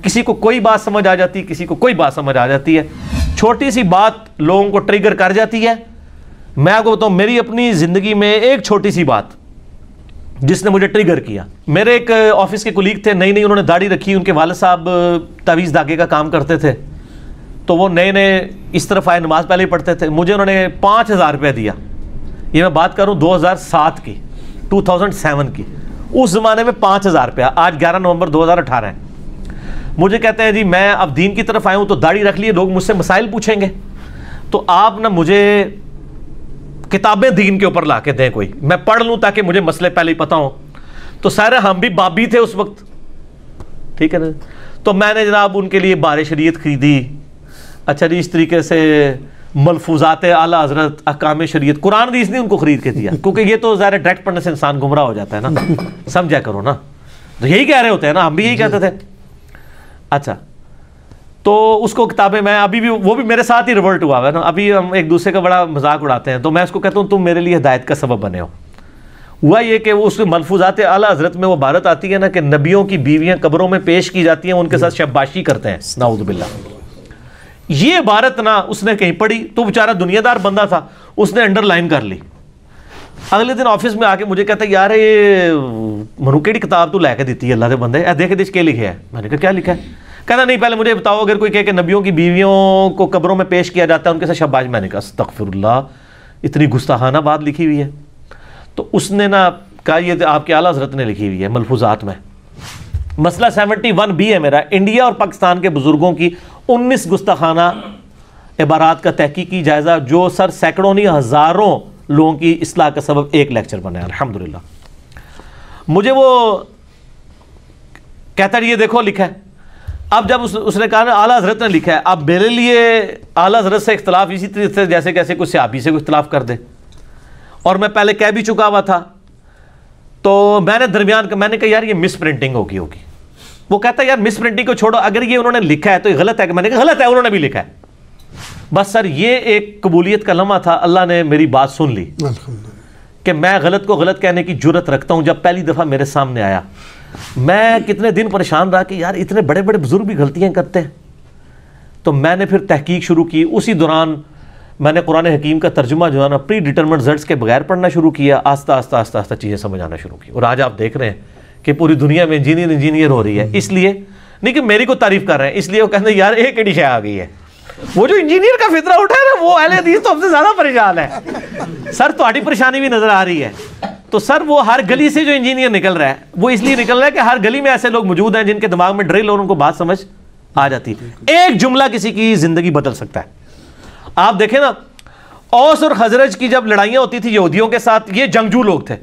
کسی کو کوئی بات سمجھ آ جاتی ہے، کسی کو کوئی بات سمجھ آ جاتی ہے، چھوٹی سی بات لوگوں کو ٹریگر کر جاتی ہے۔ میں آپ کو بتاؤں میری اپنی زندگی میں ایک چھوٹی سی بات جس نے مجھے ٹریگر کیا، میرے ایک آفس کے کولیگ تھے، نئی انہوں نے داڑھی رکھی، ان کے والد صاحب تعویذ دھاگے کا کام کرتے تھے، تو وہ نئے اس طرف آئے، نماز پہلے ہی پڑھتے تھے، مجھے انہوں نے 5000 روپیہ دیا، یہ میں بات کروں 2007 کی، 2007 کی، اس زمانے میں 5000 روپیہ، آج 11 نومبر 2018 ہے۔ مجھے کہتے ہیں جی میں اب دین کی طرف آیا ہوں تو داڑھی رکھ لیے، لوگ مجھ سے مسائل پوچھیں گے، تو آپ نا مجھے کتابیں دین کے اوپر لا کے دیں کوئی، میں پڑھ لوں تاکہ مجھے مسئلے پہلے ہی پتہ ہوں۔ تو سارے ہم بھی بابی تھے اس وقت، ٹھیک ہے نا، تو میں نے جناب ان کے لیے بار شریعت خریدی، اچھا جی اس طریقے سے ملفوظات اعلیٰ حضرت، احکام شریعت، قرآن حدیث نے ان کو خرید کے دیا، کیونکہ یہ تو ظاہر ڈائریکٹ پڑھنے سے انسان گمراہ ہو جاتا ہے نا، سمجھا کرو نا، تو یہی کہہ رہے ہوتے ہیں نا، ہم بھی یہی کہتے تھے۔ اچھا تو اس کو کتابیں میں ابھی بھی، وہ بھی میرے ساتھ ہی ریورٹ ہوا ہے نا، ابھی ہم ایک دوسرے کا بڑا مذاق اڑاتے ہیں، تو میں اس کو کہتا ہوں تم میرے لیے ہدایت کا سبب بنے ہو۔ ہوا یہ کہ وہ اس ملفوظات اعلیٰ حضرت میں وہ عبارت آتی ہے نا کہ نبیوں کی بیویاں قبروں میں پیش کی جاتی ہیں، ان کے ساتھ شباشی کرتے ہیں، نعوذ باللہ۔ یہ عبارت نا اس نے کہیں پڑھی، تو بیچارہ دنیا دار بندہ تھا، اس نے انڈر لائن کر لی۔ اگلے دن آفس میں آ کے مجھے کہتا ہے یار یہ منو کیڑی کتاب تو لے کے دیتی ہے اللہ دے بندے، دیکھ دیکھ کیا لکھا ہے؟ میں نے کہا کیا لکھا ہے؟ کہنا نہیں پہلے مجھے بتاؤ، اگر کوئی کہے کہ نبیوں کی بیویوں کو قبروں میں پیش کیا جاتا ہے ان کے ساتھ شاباش، میں نے کہا استغفر اللہ، اتنی گستاخانہ بات لکھی ہوئی ہے؟ تو اس نے نا کہا یہ آپ کے اعلیٰ حضرت نے لکھی ہوئی ہے ملفوظات میں۔ مسئلہ 71B ہے میرا، انڈیا اور پاکستان کے بزرگوں کی 19 گستاخانہ عبارات کا تحقیقی جائزہ، جو سر سینکڑوں نہیں ہزاروں لوگوں کی اصلاح کا سبب ایک لیکچر بنا ہے الحمدللہ۔ مجھے وہ کہتا ہے یہ دیکھو لکھا ہے۔ اب جب اس نے کہا نا اعلیٰ حضرت نے لکھا ہے، اب میرے لیے اعلیٰ حضرت سے اختلاف اسی طریقے سے جیسے کیسے کوئی صحابی سے کوئی اختلاف کر دے، اور میں پہلے کہہ بھی چکا ہوا تھا، تو میں نے درمیان کا میں نے کہا یار یہ مس پرنٹنگ ہوگی۔ وہ کہتا ہے یار مس پرنٹنگ کو چھوڑو، اگر یہ انہوں نے لکھا ہے تو یہ غلط ہے، کہ میں نے کہا غلط ہے، انہوں نے بھی لکھا ہے۔ بس سر یہ ایک قبولیت کا لمحہ تھا، اللہ نے میری بات سن لی کہ میں غلط کو غلط کہنے کی جرت رکھتا ہوں۔ جب پہلی دفعہ میرے سامنے آیا، میں کتنے دن پریشان رہا کہ یار اتنے بڑے بڑے بزرگ بھی غلطیاں کرتے ہیں، تو میں نے پھر تحقیق شروع کی۔ اسی دوران میں نے قرآن حکیم کا ترجمہ جو ہے نا پری ڈیٹرمنٹ رزلٹس کے بغیر پڑھنا شروع کیا، آہستہ آہستہ آہستہ آہستہ چیزیں سمجھ آنا شروع کی، اور آج آپ دیکھ رہے ہیں کہ پوری دنیا میں انجینئر ہو رہی ہے۔ اس لیے نہیں کہ میری کو تعریف کر رہے ہیں، اس لیے وہ کہتے ہیں یار ایک ایڈی شے آ گئی ہے۔ وہ جو انجینئر کا فطرہ اٹھا ہے نا، وہ اہل حدیث تو ہم سے زیادہ پریشان ہے۔ سر تہاڈی پریشانی بھی نظر آ رہی ہے، تو سر وہ ہر گلی سے جو انجینئر نکل رہا ہے وہ اس لیے نکل رہا ہے کہ ہر گلی میں ایسے لوگ موجود ہیں جن کے دماغ میں ڈرل اور ان کو بات سمجھ آ جاتی ہے۔ ایک جملہ کسی کی زندگی بدل سکتا ہے۔ آپ دیکھیں نا، اوس اور خزرج کی جب لڑائیاں ہوتی تھی یہودیوں کے ساتھ، یہ جنگجو لوگ تھے،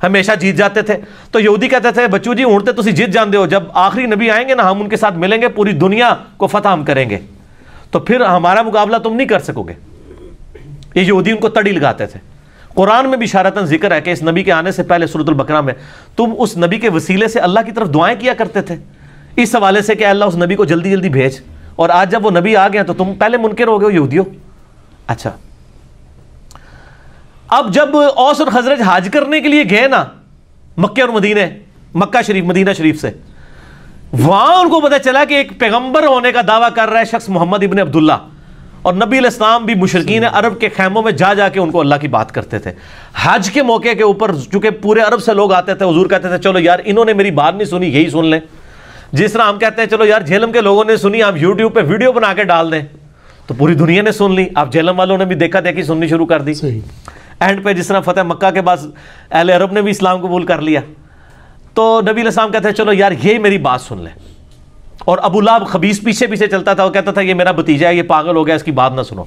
ہمیشہ جیت جاتے تھے، تو یہودی کہتے تھے بچو جی اونٹتے تسی جیت جاندے ہو، جب آخری نبی آئیں گے نا ہم ان کے ساتھ ملیں گے، پوری دنیا کو فتح ہم کریں گے، تو پھر ہمارا مقابلہ تم نہیں کر سکو گے۔ یہ یہودی ان کو تڑی لگاتے تھے۔ قرآن میں بھی اشارتاً ذکر ہے کہ اس نبی کے آنے سے پہلے سورۃ البقرہ میں تم اس نبی کے وسیلے سے اللہ کی طرف دعائیں کیا کرتے تھے، اس حوالے سے کہ اللہ اس نبی کو جلدی جلدی بھیج، اور آج جب وہ نبی آ گیا تو تم پہلے منکر ہو گئے یہودیوں۔ اچھا، اب جب اوس اور خزرج حج کرنے کے لیے گئے نا مکہ اور مدینے، مکہ شریف مدینہ شریف سے، وہاں ان کو پتہ چلا کہ ایک پیغمبر ہونے کا دعویٰ کر رہا ہے شخص محمد ابن عبداللہ، اور نبی علیہ السلام بھی مشرکین عرب کے خیموں میں جا کے ان کو اللہ کی بات کرتے تھے۔ حج کے موقع کے اوپر چونکہ پورے عرب سے لوگ آتے تھے، حضور کہتے تھے چلو یار انہوں نے میری بات نہیں سنی، یہی سن لیں۔ جس طرح ہم کہتے ہیں چلو یار جہلم کے لوگوں نے سنی، ہم یوٹیوب پہ ویڈیو بنا کے ڈال دیں، تو پوری دنیا نے سن لی، اب جہلم والوں نے بھی دیکھا دیکھی سننی شروع کر دی۔ اینڈ پہ جس طرح فتح مکہ کے بعد اہل عرب نے بھی اسلام قبول کر لیا، تو نبی علیہ السلام کہتے ہیں چلو یار یہی میری بات سن لیں۔ اور ابو لہب خبیث پیچھے پیچھے چلتا تھا، وہ کہتا تھا یہ میرا بھتیجا ہے، یہ پاگل ہو گیا، اس کی بات نہ سنو۔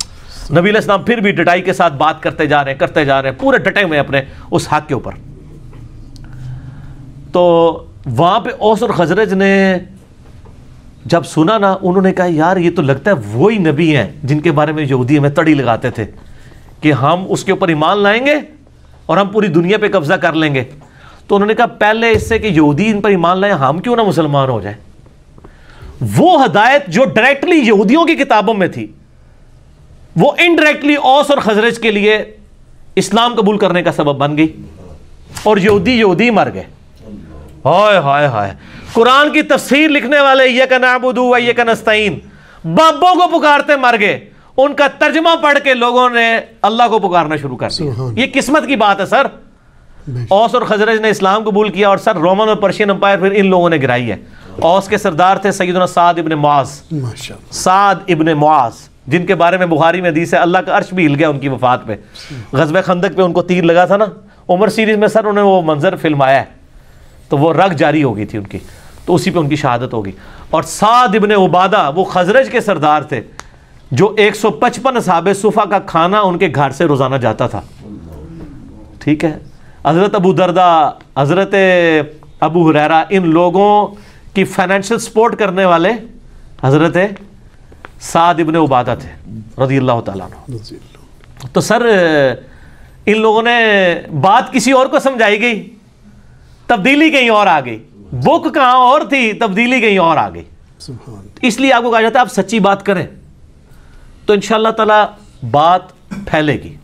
نبی علیہ السلام پھر بھی ڈٹائی کے ساتھ بات کرتے جا رہے ہیں، پورے ڈٹے ہوئے اپنے اس حق کے اوپر۔ تو وہاں پہ اوس اور خزرج نے جب سنا نا، انہوں نے کہا یار یہ تو لگتا ہے وہی نبی ہیں جن کے بارے میں یہودی ہمیں تڑی لگاتے تھے کہ ہم اس کے اوپر ایمان لائیں گے اور ہم پوری دنیا پہ قبضہ کر لیں گے۔ تو انہوں نے کہا پہلے اس سے کہ یہودی ان پر ایمان لائیں، ہم کیوں نہ مسلمان ہو جائیں۔ وہ ہدایت جو ڈائریکٹلی یہودیوں کی کتابوں میں تھی، وہ انڈائریکٹلی اوس اور خزرج کے لیے اسلام قبول کرنے کا سبب بن گئی، اور یہودی مر گئے۔ ہائے ہائے ہائے، قرآن کی تفسیر لکھنے والے ایاک نعبد و ایاک نستعین بابوں کو پکارتے مر گئے، ان کا ترجمہ پڑھ کے لوگوں نے اللہ کو پکارنا شروع کر دیا۔ یہ قسمت کی بات ہے سر۔ اوس اور خزرج نے اسلام قبول کیا اور سر رومن اور پرشین امپائر پھر ان لوگوں نے گرائی ہے۔ اوس کے سردار تھے سیدنا سعد ابن معاذ، سعد ابن معاذ، جن کے بارے میں بخاری میں حدیث ہے اللہ کا عرش بھی ہل گیا ان کی وفات پہ۔ غزوہ خندق پہ ان کو تیر لگا تھا نا، عمر سیریز میں سر انہوں نے وہ منظر فلمایا ہے، تو وہ رگ جاری ہو گئی تھی ان کی، تو اسی پہ ان کی شہادت ہوگی۔ اور سعد ابن عبادہ وہ خزرج کے سردار تھے جو 155 اصحاب صفہ کا کھانا ان کے گھر سے روزانہ جاتا تھا، ٹھیک ہے۔ حضرت ابو دردہ، حضرت ابو ہریرہ، ان لوگوں کی فائنینشل سپورٹ کرنے والے حضرت سعد ابن عبادہ تھے رضی اللہ تعالیٰ عنہ۔ تو سر ان لوگوں نے بات کسی اور کو سمجھائی گئی، تبدیلی کہیں اور آ گئی، بک کہاں اور تھی، تبدیلی کہیں اور آ گئی۔ اس لیے آپ کو کہا جاتا ہے آپ سچی بات کریں تو انشاءاللہ تعالیٰ بات پھیلے گی۔